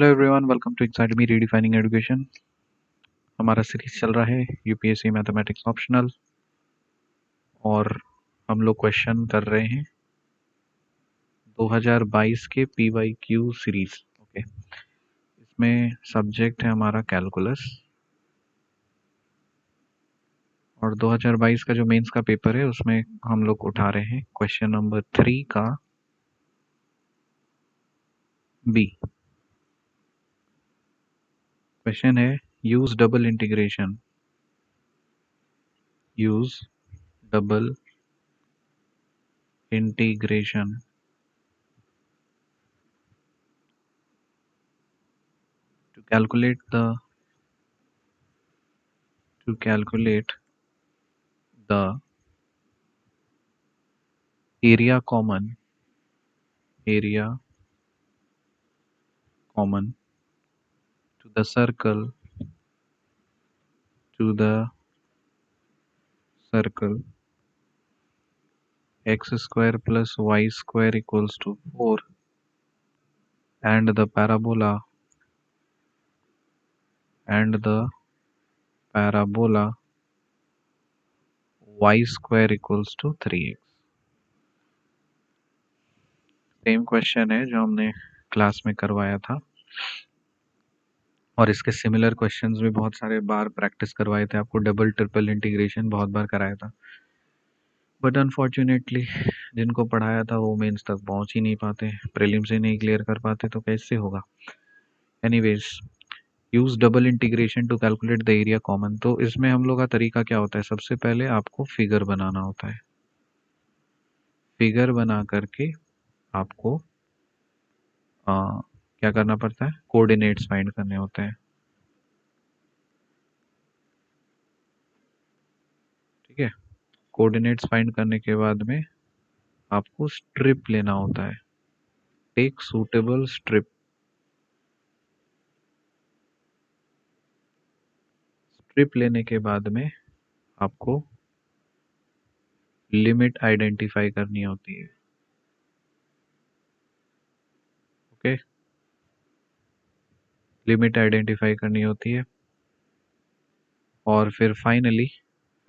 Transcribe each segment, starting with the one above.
Hello everyone, welcome to academy redefining education. हमारा series चल रहा है यूपीएससी मैथमेटिक्स ऑप्शनल और हम लोग क्वेश्चन कर रहे हैं 2022 के पीवाईक्यू सीरीज। ओके, इसमें सब्जेक्ट है हमारा कैलकुलस और 2022 का जो मेंस का पेपर है उसमें हम लोग उठा रहे हैं क्वेश्चन नंबर 3 का बी। क्वेश्चन है use double integration to calculate the area common to the circle x square plus y square equals to 4 and the parabola y square equals to 3x। Same question है जो हमने class में करवाया था और इसके similar questions भी बहुत सारे बार प्रैक्टिस करवाए थे। आपको डबल ट्रिपल इंटीग्रेशन बहुत बार कराया था, बट अनफॉर्चुनेटली जिनको पढ़ाया था वो मेंस तक पहुंच ही नहीं पाते, प्रीलिम्स से नहीं क्लियर कर पाते, तो कैसे होगा। Anyways, use double integration to calculate the area common. तो इसमें हम लोग का तरीका क्या होता है, सबसे पहले आपको फिगर बनाना होता है। फिगर बना करके आपको क्या करना पड़ता है, कोऑर्डिनेट्स फाइंड करने होते हैं। ठीक है, कोऑर्डिनेट्स फाइंड करने के बाद में आपको स्ट्रिप लेना होता है। Take suitable strip. स्ट्रिप लेने के बाद में आपको लिमिट आइडेंटिफाई करनी होती है। ओके, लिमिट आइडेंटिफाई करनी होती है और फिर फाइनली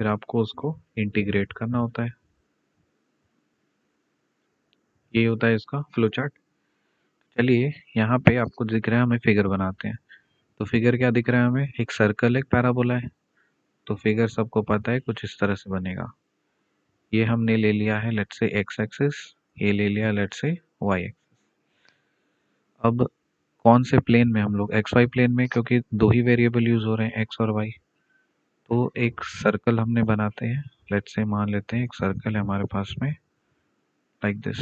आपको उसको इंटीग्रेट करना होता है। ये होता है इसका फ्लो चार्ट। चलिए, यहाँ पे आपको दिख रहा है, हमें फिगर बनाते हैं। तो फिगर क्या दिख रहा है हमें, एक सर्कल, एक पैराबोला है। तो फिगर सबको पता है कुछ इस तरह से बनेगा। ये हमने ले लिया है लेट्स से एक्स एक्सिस, ये ले लिया लेट्स से वाई एक्सिस। अब कौन से प्लेन में हम लोग, एक्स वाई प्लेन में, क्योंकि दो ही वेरिएबल यूज हो रहे हैं एक्स और वाई। तो एक सर्कल हमने बनाते हैं। लेट्स से मान लेते हैं एक सर्कल है हमारे पास में लाइक दिस।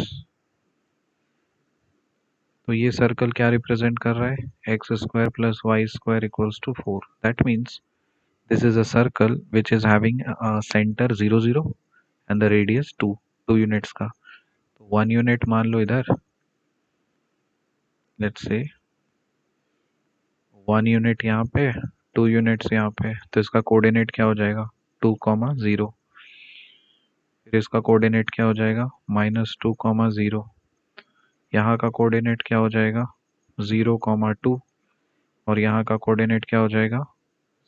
तो ये सर्कल क्या रिप्रेजेंट कर रहा है, X square plus Y square equals to 4। That means this is a circle which is having a center 0 0 and the radius 2 units का। तो 1 यूनिट मान लो इधर, लेट्स से 1 यूनिट यहाँ पे, 2 यूनिट्स यहाँ पे। तो इसका कोऑर्डिनेट क्या हो जाएगा, 2,0। फिर इसका कोऑर्डिनेट क्या हो जाएगा, -2,0। यहाँ का कोऑर्डिनेट क्या हो जाएगा, 0,2 और यहाँ का कोऑर्डिनेट क्या हो जाएगा,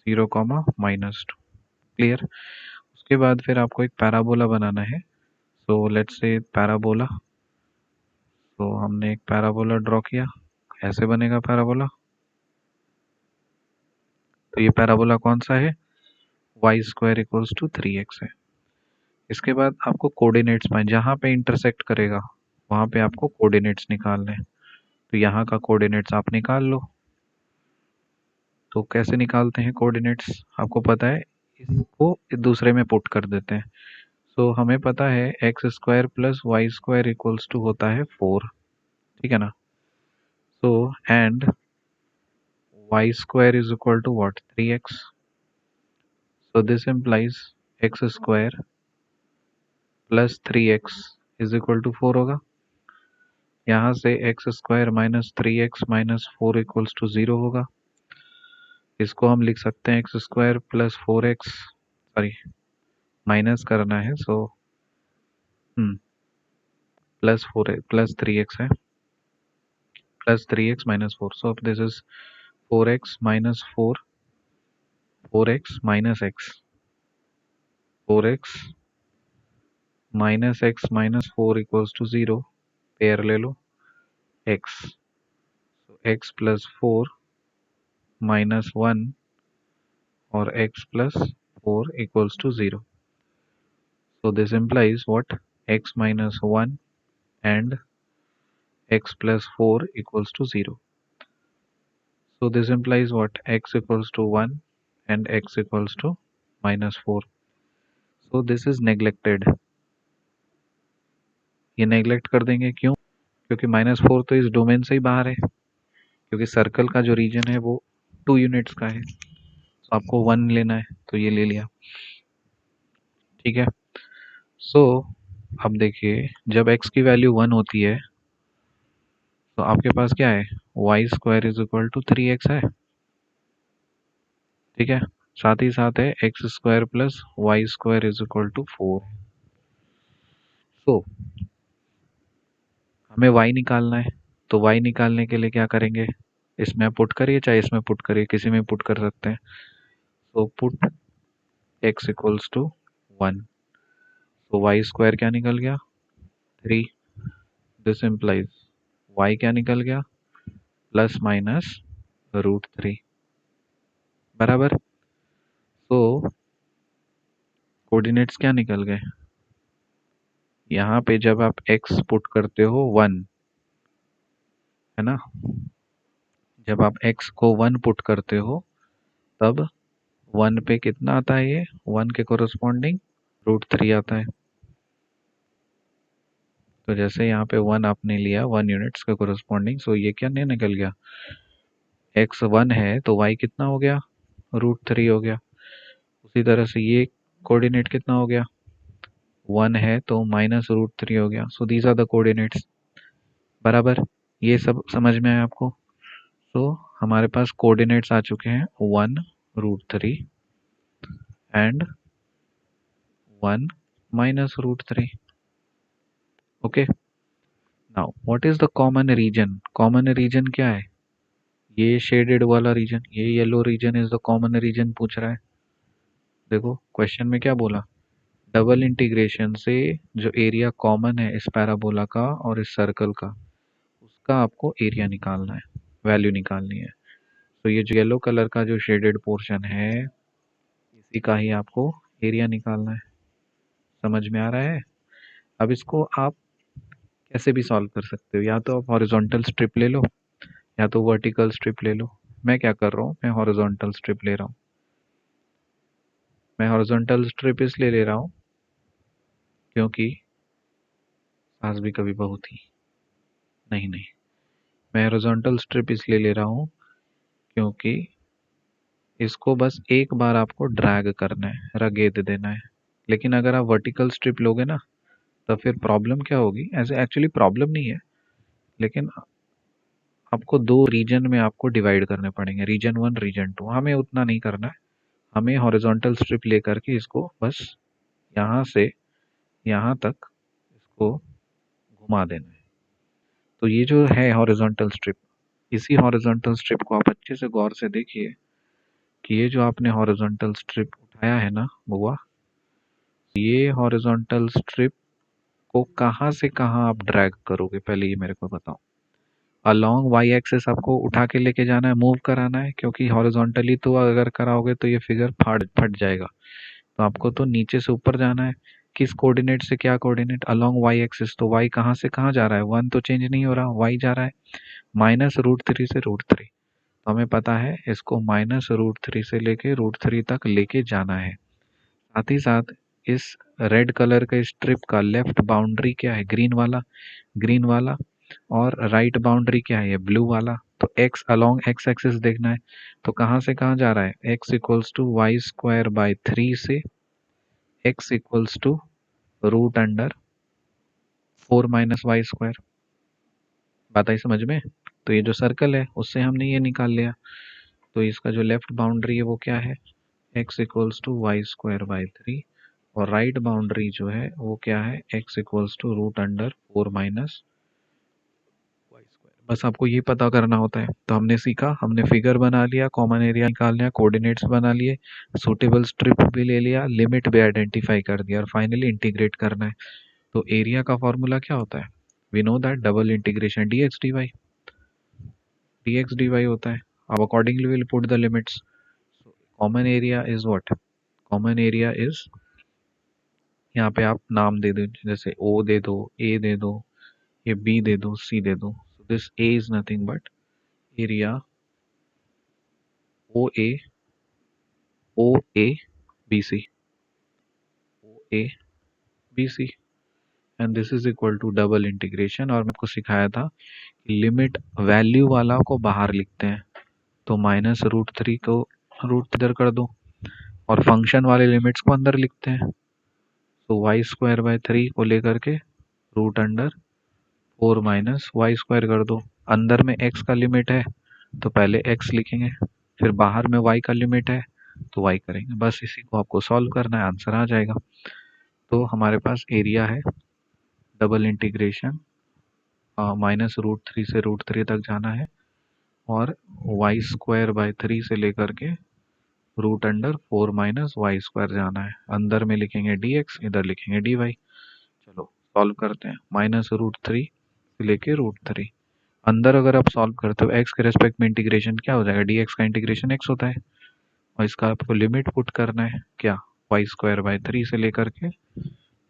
0,-2। क्लियर। उसके बाद फिर आपको एक पैराबोला बनाना है। So let's say parabola. तो हमने एक पैराबोला ड्रॉ किया। ऐसे बनेगा पैराबोला। तो ये पैराबोला कौन सा है, Y square equals to 3x है। इसके बाद आपको कोऑर्डिनेट्स पाए, जहाँ पे इंटरसेक्ट करेगा वहाँ पे आपको कोऑर्डिनेट्स निकालने हैं। तो यहाँ का कोऑर्डिनेट्स आप निकाल लो। तो कैसे निकालते हैं कोऑर्डिनेट्स, आपको पता है, इसको दूसरे में पुट कर देते हैं। सो हमें पता है X square plus Y square equals to होता है 4। ठीक है ना। So and y square is equal to what, 3x। so this implies x square plus 3x is equal to 4 होगा। यहाँ से x square minus 3x minus 4 equals to 0 होगा। इसको हम लिख सकते हैं x square plus 4x, sorry minus करना है, सो प्लस 3x है plus 3x minus 4. So this is 4x minus 4, 4x minus x, 4x minus x minus 4 equals to 0. Pair ले लो x. So x plus 4 minus 1 or x plus 4 equals to 0. So this implies what? X minus 1 and x plus 4 equals to 0. So this implies what? X equals to 1 and x equals to minus 4. So this is neglected. ये neglect कर देंगे क्यों? क्योंकि -4 तो इस domain से ही बाहर है, क्योंकि सर्कल का जो रीजन है वो 2 यूनिट्स का है, तो आपको 1 लेना है, तो ये ले लिया। ठीक है, सो अब देखिए जब x की वैल्यू 1 होती है तो आपके पास क्या है? Y square is equal to 3x है। ठीक है, साथ ही साथ है X square plus Y square is equal to 4। So हमें y निकालना है, तो y निकालने के लिए क्या करेंगे? इसमें पुट करिए, चाहे इसमें पुट करिए, किसी में पुट कर सकते हैं। So put x equals to 1। तो वाई स्क्वायर क्या निकल गया? 3। दिस इम्प्लाइज y क्या निकल गया? प्लस माइनस √3 बराबर। तो कोऑर्डिनेट्स क्या निकल गए? यहाँ पे जब आप x पुट करते हो 1, है ना, जब आप x को 1 पुट करते हो तब 1 पे कितना आता है? ये 1 के कोरस्पॉन्डिंग √3 आता है। तो जैसे यहाँ पे 1 आपने लिया 1 यूनिट्स के कोरस्पॉन्डिंग, सो ये क्या नहीं निकल गया? x 1 है तो y कितना हो गया? √3 हो गया। उसी तरह से ये कोऑर्डिनेट कितना हो गया? 1 है तो माइनस √3 हो गया। So these are the coordinates बराबर। ये सब समझ में आया आपको? तो हमारे पास कोऑर्डिनेट्स आ चुके हैं 1 √3 and 1 minus √3। Okay, now what is the common region? Common region क्या है? ये शेडेड वाला रीजन, ये yellow region is the common region पूछ रहा है। देखो क्वेश्चन में क्या बोला? डबल इंटीग्रेशन से जो एरिया कॉमन है इस पैराबोला का और इस सर्कल का, उसका आपको एरिया निकालना है, वैल्यू निकालनी है। तो ये जो येलो कलर का जो शेडेड पोर्शन है इसी का ही आपको एरिया निकालना है। समझ में आ रहा है? अब इसको आप कैसे भी सॉल्व कर सकते हो, या तो आप हॉरिजॉन्टल स्ट्रिप ले लो या तो वर्टिकल स्ट्रिप ले लो। मैं क्या कर रहा हूँ? मैं हॉरिजॉन्टल स्ट्रिप ले रहा हूँ। मैं हॉरिजॉन्टल स्ट्रिप इसलिए ले रहा हूँ क्योंकि सास भी कभी बहू थी। नहीं नहीं, मैं हॉरिजॉन्टल स्ट्रिप इसलिए ले रहा हूँ क्योंकि इसको बस एक बार आपको ड्रैग करना है, रगेद देना है। लेकिन अगर आप वर्टिकल स्ट्रिप लोगे ना तो फिर प्रॉब्लम क्या होगी? ऐसे एक्चुअली प्रॉब्लम नहीं है, लेकिन आपको 2 रीजन में आपको डिवाइड करने पड़ेंगे, रीजन 1 रीजन 2। हमें उतना नहीं करना है, हमें हॉरिजॉन्टल स्ट्रिप लेकर के इसको बस यहाँ से यहाँ तक इसको घुमा देना है। तो ये जो है हॉरिजॉन्टल स्ट्रिप, इसी हॉरिजॉन्टल स्ट्रिप को आप अच्छे से गौर से देखिए कि ये जो आपने हॉरिजॉन्टल स्ट्रिप उठाया है ना बुआ, ये हॉरिजॉन्टल स्ट्रिप को कहाँ से कहाँ आप ड्रैग करोगे? पहले ये मेरे को बताओ। अलोंग वाई एक्सिस आपको उठा के लेके जाना है, मूव कराना है, क्योंकि हॉरिजॉन्टली तो अगर कराओगे तो ये फिगर फाड़ फट जाएगा। तो आपको तो नीचे से ऊपर जाना है। किस कोऑर्डिनेट से क्या कोऑर्डिनेट? Along Y axis. तो वाई कहाँ से कहाँ जा रहा है? 1 तो चेंज नहीं हो रहा, वाई जा रहा है -√3 से √3। तो हमें पता है इसको -√3 से लेके √3 तक लेके जाना है। साथ ही साथ इस रेड कलर के स्ट्रिप का लेफ्ट बाउंड्री क्या है? ग्रीन वाला, ग्रीन वाला। और राइट बाउंड्री क्या है? ये ब्लू वाला। तो x अलोंग x एक्सिस देखना है, तो कहाँ से कहाँ जा रहा है? x equals to Y square by 3 से x equals to √4 minus Y square. बात आई समझ में? तो ये जो सर्कल है उससे हमने ये निकाल लिया। तो इसका जो लेफ्ट बाउंड्री है वो क्या है? x equals to Y square by 3। और राइट बाउंड्री जो है वो क्या है? x equals to √4 minus Y square. बस आपको ये पता करना होता है। तो हमने सीखा, हमने फिगर बना लिया, कॉमन एरिया निकाल लिया, कोऑर्डिनेट्स बना लिए, सूटेबल स्ट्रिप भी ले लिया, लिमिट भी आइडेंटिफाई कर दिया और फाइनली इंटीग्रेट करना है। तो एरिया का फॉर्मूला क्या होता है? We know that double integration dx dy, dx dy होता है। अब accordingly will put the limits. Common area is what? Common area is, यहाँ पे आप नाम दे दो, जैसे ओ दे दो, ए दे दो, ये बी दे दो, सी दे दो। This A is nothing but area O A, O A B C, O A B C, and this is equal to double integration. और मैं आपको सिखाया था लिमिट वैल्यू वाला को बाहर लिखते हैं, तो -√3 को रूट इधर कर दो और फंक्शन वाले लिमिट्स को अंदर लिखते हैं। तो y²/3 को लेकर के √4 - y² कर दो। अंदर में x का लिमिट है तो पहले x लिखेंगे, फिर बाहर में y का लिमिट है तो y करेंगे। बस इसी को आपको सॉल्व करना है, आंसर आ जाएगा। तो हमारे पास एरिया है, डबल इंटीग्रेशन -√3 से √3 तक जाना है और y²/3 से लेकर के √4 - y² जाना है। अंदर में लिखेंगे dx, इधर लिखेंगे dy। चलो सॉल्व करते हैं। -√3 से लेके √3, अंदर अगर आप सॉल्व करते हो x के रेस्पेक्ट में इंटीग्रेशन क्या हो जाएगा? dx का इंटीग्रेशन x होता है और इसका आपको लिमिट पुट करना है क्या? y²/3 से लेकर के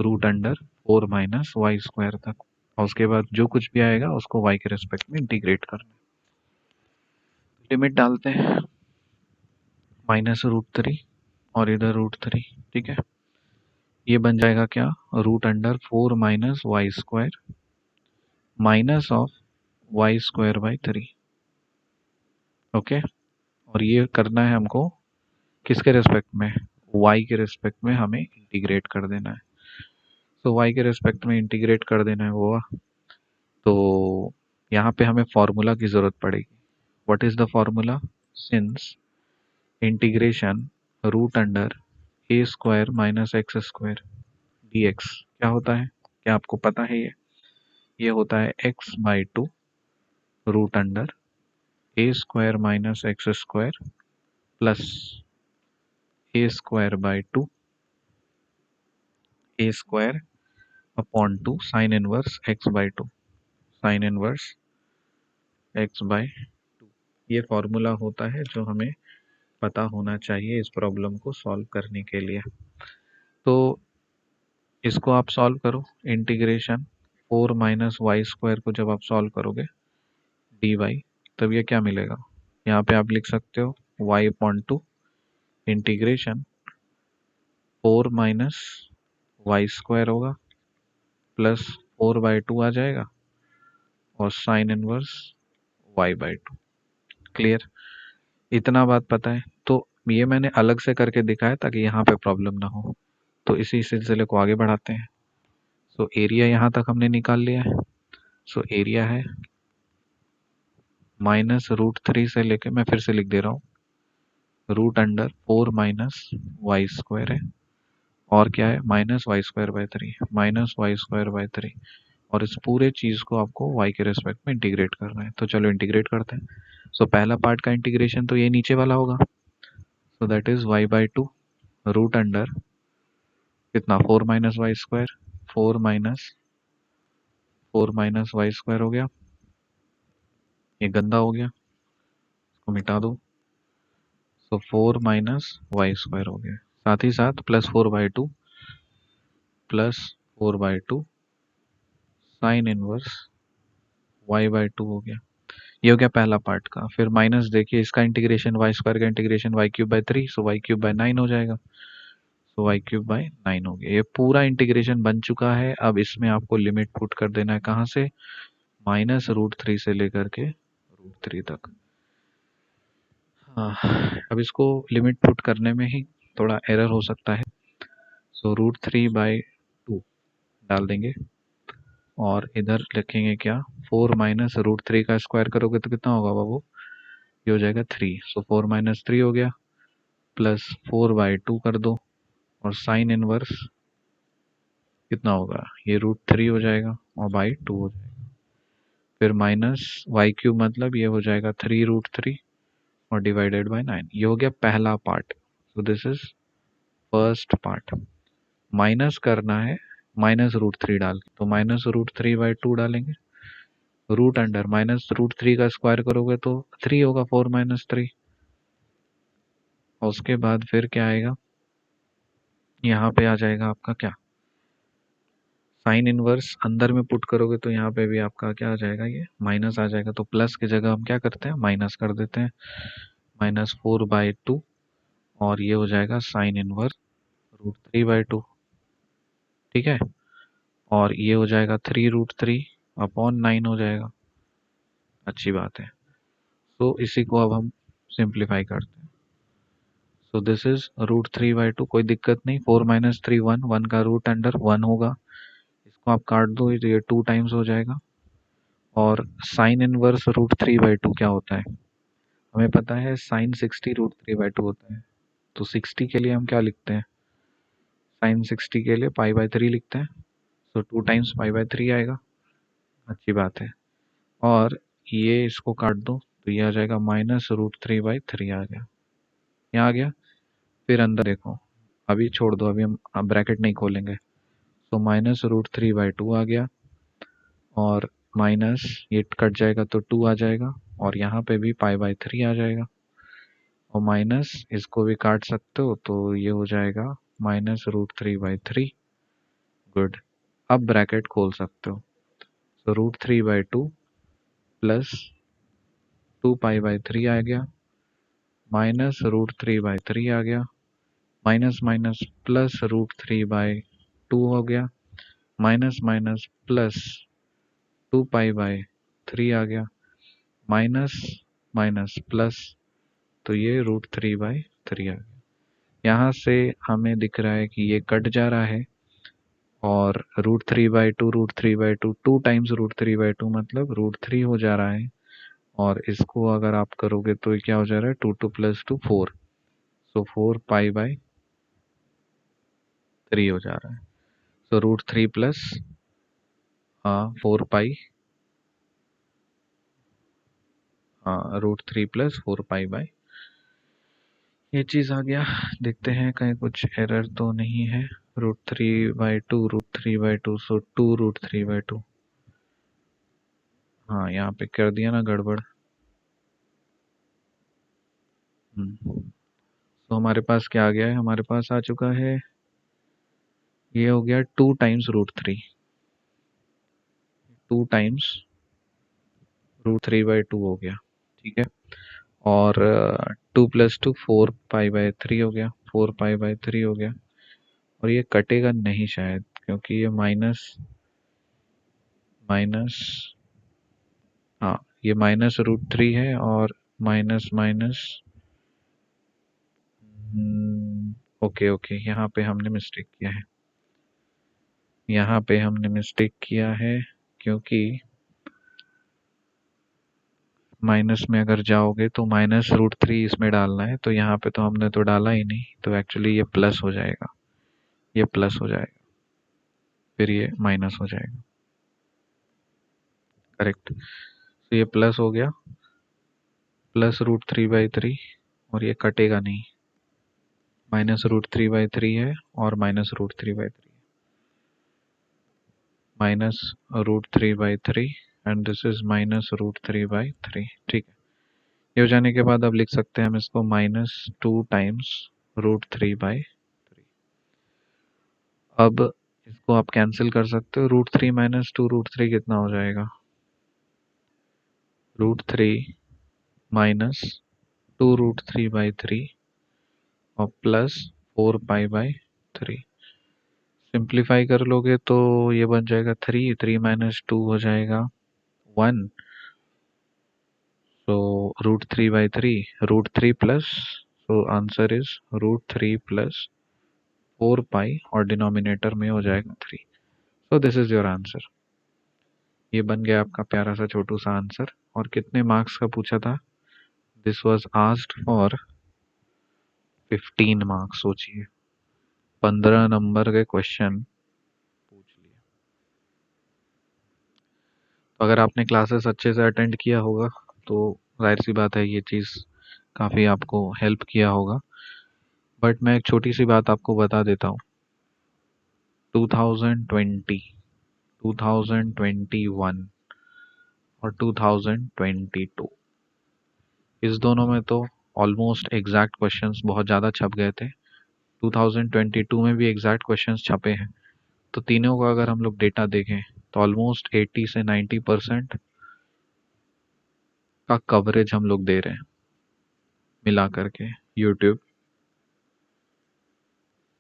√4 - y² तक, और उसके बाद जो कुछ भी आएगा उसको y के रेस्पेक्ट में इंटीग्रेट करना है। लिमिट डालते हैं -√3 और इधर √3, ठीक है। ये बन जाएगा क्या? √4 - y² minus of y²/3। Okay, और ये करना है हमको किसके रेस्पेक्ट में? y के रेस्पेक्ट में हमें इंटीग्रेट कर देना है। तो y के रेस्पेक्ट में इंटीग्रेट कर देना है वो। तो यहाँ पे हमें फॉर्मूला की जरूरत पड़ेगी। What is the formula? Since integration √a² - x² dx क्या होता है? क्या आपको पता है? ये होता है x/2 √a² - x² plus a²/2 a²/2 sine inverse x/2, sine inverse x/2। ये फॉर्मूला होता है जो हमें पता होना चाहिए इस प्रॉब्लम को सॉल्व करने के लिए। तो इसको आप सॉल्व करो, इंटीग्रेशन 4 - y² को जब आप सॉल्व करोगे dy, तब ये क्या मिलेगा? यहाँ पे आप लिख सकते हो y/2 इंटीग्रेशन 4 - y² होगा प्लस 4/2 आ जाएगा और साइन इनवर्स y/2। क्लियर? इतना बात पता है? तो ये मैंने अलग से करके दिखाया ताकि यहाँ पे प्रॉब्लम ना हो। तो इसी सिलसिले को आगे बढ़ाते हैं। सो एरिया यहाँ तक हमने निकाल लिया है। सो एरिया है -√3 से लेके, मैं फिर से लिख दे रहा हूँ, √4 - y² है और क्या है? -y²/3, -y²/3, और इस पूरे चीज को आपको y के रेस्पेक्ट में इंटीग्रेट करना है। तो चलो इंटीग्रेट करते हैं। सो पहला पार्ट का इंटीग्रेशन तो ये नीचे वाला होगा, so that is y/2 root under कितना? 4 - y², 4 - 4 - y² हो गया। ये गंदा हो गया, इसको मिटा दो। सो 4 - y² हो गया, साथ ही साथ +4/2 +4/2 साइन इनवर्स y/2 हो गया। ये हो गया पहला पार्ट का। फिर माइनस देखिए, इसका इंटीग्रेशन y² का इंटीग्रेशन y³/3, सो y³/9 हो जाएगा। सो y³/9 हो गया। ये पूरा इंटीग्रेशन बन चुका है। अब इसमें आपको लिमिट पुट कर देना है, कहाँ से? -√3 से लेकर के √3 तक। हाँ, अब इसको लिमिट पुट करने में ही थोड़ा एरर हो सकता है। सो √3/2 डाल देंगे और इधर लिखेंगे क्या? 4 - √3 का स्क्वायर करोगे तो कितना होगा बाबू? ये हो जाएगा 3। सो 4 - 3 हो गया, प्लस 4/2 कर दो और साइन इनवर्स कितना होगा? ये √3 हो जाएगा और बाई 2 हो जाएगा। फिर माइनस वाई क्यूब मतलब ये हो जाएगा 3√3 और डिवाइडेड बाय 9। ये हो गया पहला part. So this is first part. Minus करना है -√3 डाल के, तो -√3/2 डालेंगे। रूट अंडर -√3 का स्क्वायर करोगे तो 3 होगा, 4 - 3। और उसके बाद फिर क्या आएगा, यहाँ पे आ जाएगा आपका क्या, साइन इनवर्स अंदर में पुट करोगे तो यहाँ पे भी आपका क्या आ जाएगा, ये माइनस आ जाएगा। तो प्लस की जगह हम क्या करते हैं, माइनस कर देते हैं, -4/2। और ये हो जाएगा साइन इनवर्स √3/2। ठीक है, और ये हो जाएगा 3√3/9 हो जाएगा। अच्छी बात है। तो इसी को अब हम सिंप्लीफाई करते हैं। सो दिस इज √3/2, कोई दिक्कत नहीं। 4 - 3 1, 1 का रूट अंडर 1 होगा, इसको आप काट दो, ये 2 टाइम्स हो जाएगा। और साइन इनवर्स √3/2 क्या होता है, हमें पता है साइन 60 √3/2 होता है। तो 60 के लिए हम क्या लिखते हैं, साइन 60 के लिए π/3 लिखते हैं। तो 2 टाइम्स π/3 आएगा। अच्छी बात है। और ये इसको काट दो तो ये आ जाएगा -√3/3 आ गया, यहाँ आ गया। फिर अंदर देखो, अभी छोड़ दो, अभी हम ब्रैकेट नहीं खोलेंगे। तो -√3/2 आ गया, और माइनस ये कट जाएगा तो 2 आ जाएगा, और यहाँ पे भी π/3 आ जाएगा। और माइनस इसको भी काट सकते हो, तो ये हो जाएगा -√3/3। गुड। अब ब्रैकेट खोल सकते हो। तो √3/2 प्लस 2π/3 आ गया, -√3/3 आ गया, माइनस माइनस प्लस √3/2 हो गया, माइनस माइनस प्लस 2π/3 आ गया, माइनस माइनस प्लस, तो ये √3/3 आ गया। यहाँ से हमें दिख रहा है कि ये कट जा रहा है, और √3/2 2 टाइम्स √3/2 मतलब √3 हो जा रहा है। और इसको अगर आप करोगे तो ये क्या हो जा रहा है, 2 2 + 2 4, सो 4π/3 हो जा रहा है। सो √3 प्लस 4π, √3 + 4π/, ये चीज आ गया। देखते हैं कहीं कुछ एरर तो नहीं है। √3/2 सो 2√3/2। हाँ, यहाँ पे कर दिया ना गड़बड़। तो हमारे पास क्या आ गया है, हमारे पास आ चुका है, ये हो गया 2 टाइम्स √3, 2 टाइम्स √3/2 हो गया। ठीक है, और 2 + 2 4π/3 हो गया, 4π/3 हो गया। और ये कटेगा नहीं शायद, क्योंकि ये माइनस माइनस, हाँ ये -√3 है, और माइनस माइनस, ओके ओके, यहाँ पे हमने मिस्टेक किया है, यहाँ पे हमने मिस्टेक किया है, क्योंकि माइनस में अगर जाओगे तो -√3 इसमें डालना है, तो यहाँ पे तो हमने तो डाला ही नहीं, तो एक्चुअली ये प्लस हो जाएगा, ये प्लस हो जाएगा, फिर ये माइनस हो जाएगा। करेक्ट। तो ये प्लस हो गया, +√3/3, और ये कटेगा नहीं, -√3/3 है, और -√3/3, -√3/3, एंड दिस इज -√3/3। ठीक है, ये हो जाने के बाद अब लिख सकते हैं हम इसको -2 टाइम्स √3/3। अब इसको आप कैंसिल कर सकते हो, √3 - 2 √3 कितना हो जाएगा, √3 - 2 √3/3 और प्लस 4π/3। सिंप्लीफाई कर लोगे तो ये बन जाएगा 3, 3 - 2 हो जाएगा 1, so √3/3, √3 plus, so answer is √3 + 4π, और डिनोमिनेटर में हो जाएगा 3। So this is your answer. ये बन गया आपका प्यारा सा छोटू सा आंसर। और कितने मार्क्स का पूछा था, this was asked for 15 marks. सोचिए, 15 नंबर के क्वेश्चन पूछ लिए। अगर आपने क्लासेस अच्छे से अटेंड किया होगा तो जाहिर सी बात है ये चीज़ काफ़ी आपको हेल्प किया होगा। बट मैं एक छोटी सी बात आपको बता देता हूँ। 2020, 2021 और 2022, इस दोनों में तो ऑलमोस्ट एग्जैक्ट क्वेश्चंस बहुत ज़्यादा छप गए थे। 2022 में भी एग्जैक्ट क्वेश्चंस छपे हैं। तो तीनों का अगर हम लोग डेटा देखें तो ऑलमोस्ट 80 से 90% का कवरेज हम लोग दे रहे हैं मिला करके, यूट्यूब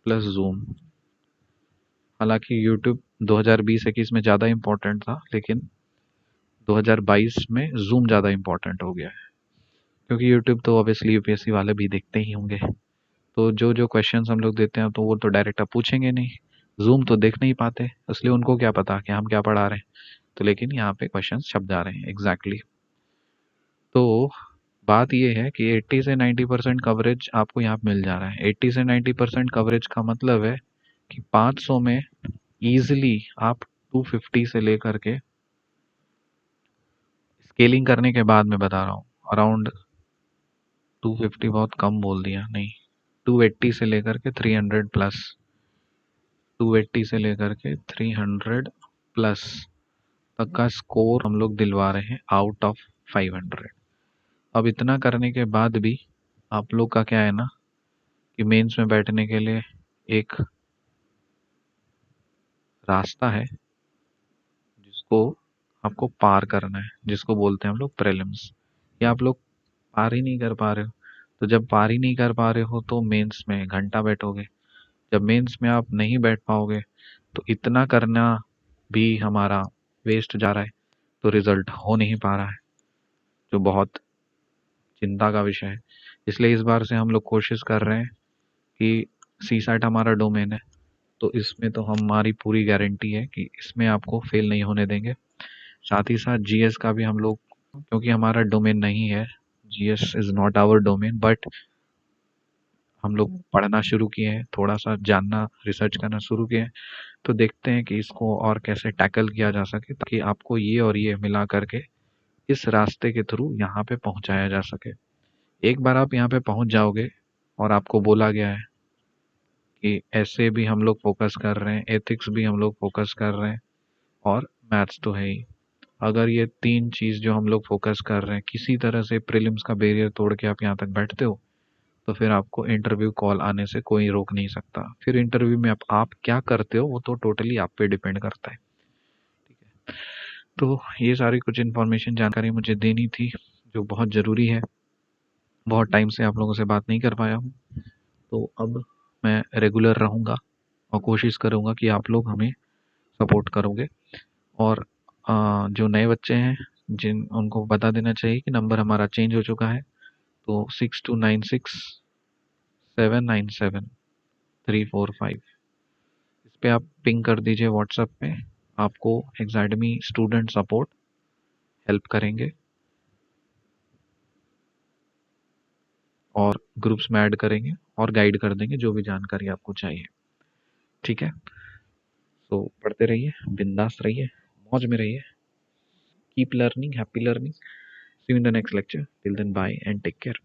प्लस जूम। हालांकि यूट्यूब 2020-21 में ज़्यादा इम्पोर्टेंट था, लेकिन 2022 में जूम ज़्यादा इम्पोर्टेंट हो गया है, क्योंकि यूट्यूब तो ऑब्वियसली यूपीएससी वाले भी देखते ही होंगे। तो जो जो क्वेश्चंस हम लोग देते हैं तो वो तो डायरेक्ट आप पूछेंगे नहीं, जूम तो देख नहीं पाते, इसलिए उनको क्या पता कि हम क्या पढ़ा रहे हैं। तो लेकिन यहाँ पे क्वेश्चंस छप जा रहे हैं एग्जैक्टली। तो बात ये है कि 80 से 90% कवरेज आपको यहाँ पे मिल जा रहा है। 80 से 90% कवरेज का मतलब है कि 500 में इजीली आप 250 से लेकर के, स्केलिंग करने के बाद मैं बता रहा हूँ, अराउंड 250 बहुत कम बोल दिया, नहीं, 280 से लेकर के 300 प्लस, 280 से लेकर के 300 प्लस तक का स्कोर हम लोग दिलवा रहे हैं आउट ऑफ 500। अब इतना करने के बाद भी आप लोग का क्या है ना, कि मेंस में बैठने के लिए एक रास्ता है जिसको आपको पार करना है, जिसको बोलते हैं हम लोग प्रीलिम्स। ये आप लोग पार ही नहीं कर पा रहे हो। तो जब पार ही नहीं कर पा रहे हो तो मेंस में घंटा बैठोगे। जब मेंस में आप नहीं बैठ पाओगे तो इतना करना भी हमारा वेस्ट जा रहा है, तो रिजल्ट हो नहीं पा रहा है, जो बहुत चिंता का विषय है। इसलिए इस बार से हम लोग कोशिश कर रहे हैं कि सी सैट हमारा डोमेन है, तो इसमें तो हमारी पूरी गारंटी है कि इसमें आपको फेल नहीं होने देंगे। साथ ही साथ जीएस का भी हम लोग, क्योंकि हमारा डोमेन नहीं है, GS is not our domain, but हम लोग पढ़ना शुरू किए हैं, थोड़ा सा जानना, रिसर्च करना शुरू किए हैं। तो देखते हैं कि इसको और कैसे टैकल किया जा सके, ताकि आपको ये और ये मिला करके इस रास्ते के थ्रू यहाँ पे पहुँचाया जा सके। एक बार आप यहाँ पे पहुँच जाओगे और आपको बोला गया है कि ऐसे भी हम लोग फोकस कर रहे हैं, एथिक्स भी हम लोग फोकस कर रहे हैं, और मैथ्स तो है ही। अगर ये तीन चीज़ जो हम लोग फोकस कर रहे हैं, किसी तरह से प्रीलिम्स का बैरियर तोड़ के आप यहाँ तक बैठते हो, तो फिर आपको इंटरव्यू कॉल आने से कोई रोक नहीं सकता। फिर इंटरव्यू में आप क्या करते हो वो तो टोटली आप पे डिपेंड करता है। ठीक है, तो ये सारी कुछ इन्फॉर्मेशन, जानकारी मुझे देनी थी, जो बहुत ज़रूरी है। बहुत टाइम से आप लोगों से बात नहीं कर पाया हूँ, तो अब मैं रेगुलर रहूँगा और कोशिश करूँगा कि आप लोग हमें सपोर्ट करोगे। और जो नए बच्चे हैं, जिन उनको बता देना चाहिए कि नंबर हमारा चेंज हो चुका है। तो 6296 797 345, इस पे आप पिंग कर दीजिए व्हाट्सएप पे। आपको एग्जाडमी स्टूडेंट सपोर्ट हेल्प करेंगे और ग्रुप्स में ऐड करेंगे और गाइड कर देंगे जो भी जानकारी आपको चाहिए। ठीक है, तो पढ़ते रहिए, बिंदास रहिए, मौज में रहिए। Keep learning, happy learning. See you in the next lecture. Till then bye and take care.